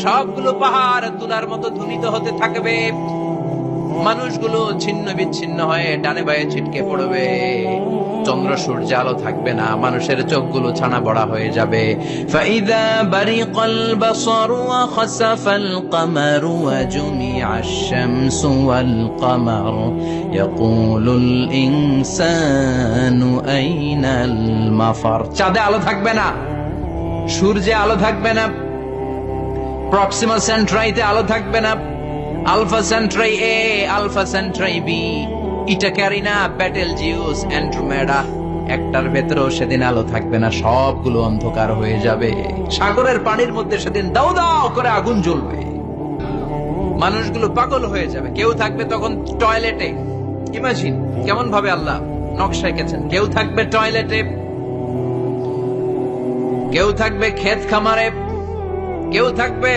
সবগুলো পাহাড় তুলার মতো ধ্বনিত হতে থাকবে, মানুষগুলো ছিন্ন বিচ্ছিন্ন হয়ে ডানে বায়ে ছিটকে পড়বে, চন্দ্র সূর্য আলো থাকবে না, মানুষের চোখগুলো ছানা বড়া হয়ে যাবে। ফাইদা বারিকাল বাসারু ওয়া খাসাফাল কমারু ওয়া জুমিআশ শামসু ওয়াল কমার ইয়াকুলুল ইনসানু আইনাল মাফার। চাঁদে আলো থাকবে না, সূর্যে আলো থাকবে না, প্রক্সিমা সেন্ট্রাইতে আলো থাকবে না, আলফা সেন্ট্রাই এ, আলফা সেন্ট্রাই বি, ইটা ক্যারিনা, বেটেলজিউস, অ্যান্ড্রোমেডা, একটার ভেতরেও সেদিন আলো থাকবে না, সবগুলো অন্ধকার হয়ে যাবে। সাগরের পানির মধ্যে সেদিন দাও দাও করে আগুন জ্বলবে, মানুষগুলো পাগল হয়ে যাবে। কেউ থাকবে তখন টয়লেটে, ইমাজিন কেমন ভাবে আল্লাহ নকশা এঁকেছেন। কেউ থাকবে টয়লেটে, কেউ থাকবে ক্ষেত খামারে, কেউ থাকবে